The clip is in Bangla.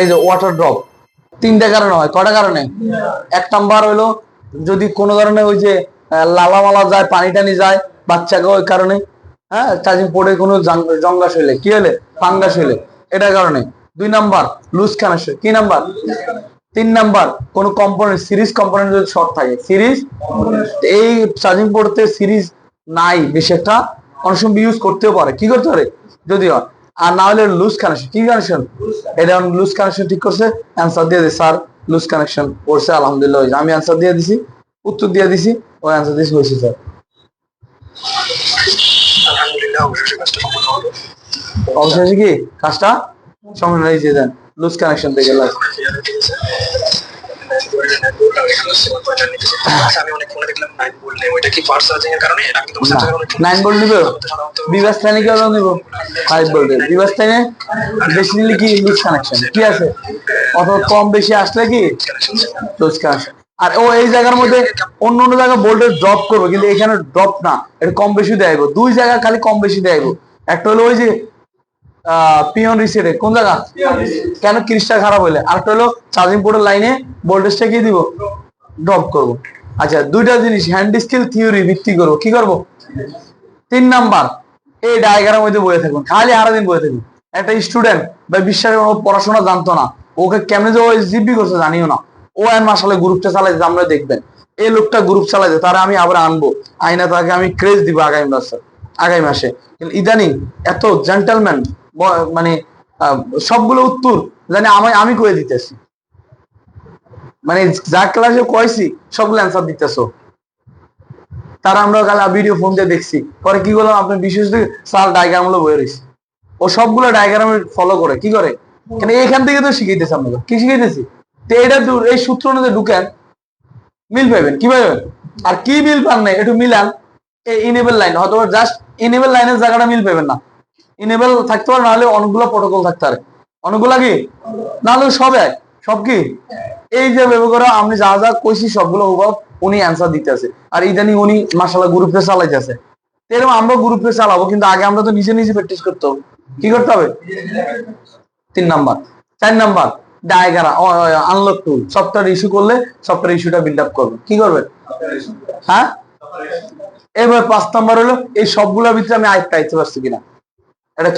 এই যে ওয়াটার ড্রপ তিনটা কারণে হয়, কয়টা কারণে? এক নাম্বার হলো যদি কোনো ধরনের ওই যে লালামালা যায়, পানি টানি যায় বাচ্চাকে, ওই কারণে। হ্যাঁ, চার্জিং পোর্টে কোনো জঙ্গাস হইলে, কি হলে, ফাঙ্গাস হইলে, এটার কারণে। দুই নাম্বার লুজ কানেকশন। কি নাম্বার? তিন নাম্বার কোন কম্পোনেন্ট, সিরিজ কম্পোনেন্ট যদি শর্ট থাকে, সিরিজ। এই চার্জিং পোর্টে সিরিজ নাই বেশি একটা, অনেক সময় ইউজ করতেও পারে, কি করতে পারে যদি হয়। আর না হলে লুজ কানেকশন। কি কানেকশন? এটা লুজ কানেকশন ঠিক করছে, অ্যান্সার দিয়ে দিই স্যার লুজ কানেকশন করছে, আলহামদুলিল্লাহ আমি অ্যান্সার দিয়ে দিছি, উত্তর দিয়ে দিছি, ও অ্যান্সার দিয়েছি, হয়েছে স্যার আলহামদুলিল্লাহ। অবশেষে কি কাজটা সম্পূর্ণ হয়েছে। দেন লুজ কানেকশন থেকে লাস্ট আমি অনেক ফোনে দেখলাম 9 ভোল্ট নেই, ওইটা কি ফাস্ট চার্জিং এর কারণে? এটা কিন্তু 9 ভোল্ট নিবে, বিভাস লাইনে কি হলো নিব 5 ভোল্ট। বিভাস লাইনে বেশি নিলে কি লুজ কানেকশন, কি আছে, অথবা কম বেশি আসলে কি লুজ কানেকশন। আর ও এই জায়গার মধ্যে অন্য অন্য জায়গায় ভোল্টেজ ড্রপ করবে, কিন্তু এখানে ড্রপ না, এটা কম বেশি দেখাইবো। দুই জায়গায় খালি কম বেশি দেখাইবো। একটা হলো ওই যে পিয়ন রিসেটে কোন জায়গা, কেন ক্রিস্টা খারাপ হইলে, আরেকটা হলো চার্জিং পোর্টের লাইনে ভোল্টেজটা কি দিব, ড্রপ করব। আচ্ছা, দুইটা জিনিস হ্যান্ড স্কিল থিওরি ভিত্তি করবো, কি করব। তিন নাম্বার এই ডায়াগ্রামের মধ্যে বয়ে থাকুন, খালি সারাদিন বয়ে থাকুন। একটা স্টুডেন্ট বা বিশ্বাসের পড়াশোনা জানতো না, ওকে কেমনে যে জিপি করছে জানিও না, ও আর মাসালে গ্রুপটা চালাইছে, আমরা দেখবেন এই লোকটা গ্রুপ চালাইছে, তারা আমি আবার আনবো, আইনা তাকে আমি ক্রেজ দিব আগামী মাসে। ইদানিং এত জেন্টালম্যান, মানে সবগুলো উত্তর জানি আমি করে দিতেছি, মানে যা ক্লাসে কয়েছি সবগুলো অ্যান্সার দিতেছো। তারা আমরা কাল ভিডিও ফোন দিয়ে দেখছি, পরে কি করলাম, আপনি বিশেষ স্যার ডায়াগ্রাম গুলো বয়ে রয়েছে, ও সবগুলো ডায়াগ্রাম ফলো করে, কি করে, কেন এখান থেকে তো শিখাইতেছে। আপনাকে কি শিখাইতেছি, তো এটা এই সূত্র অনুযায়ী ঢুকেন, মিল পাইবেন, কি পাইবেন। আর কি মিল পান নাই একটু মিলান, এই ইনেবল লাইন, হয়তো জাস্ট ইনেবল লাইনের জায়গাটা মিল পাইবেন না, ইনেবল থাকতে পারে, নাহলে অনেকগুলো প্রোটোকল থাকতে পারে, অনেকগুলা কি, নাহলে সব কি এই যে ব্যবহার আমি যা যা কইছি সবগুলো অভাব উনি অ্যান্সার দিতে আছে। আর ইদানিং উনি মাশাআল্লাহ গ্রুপে চালাইতেছে, এরকম আমরা গ্রুপে চালাবো, কিন্তু আগে আমরা তো নিজে নিজে প্র্যাকটিস করতে হবে। কি করতে হবে? 3 নাম্বার। 4 নাম্বার ডায়াগ্রাম আনলক টুল, সফটওয়্যার ইস্যু করলে সফটওয়্যার ইস্যুটা বিল্ড আপ করবে, কি করবে, হ্যাঁ। এবার 5 নাম্বার হলো এই সবগুলোর ভিতরে আমি আইতে পারছি কিনা, এটা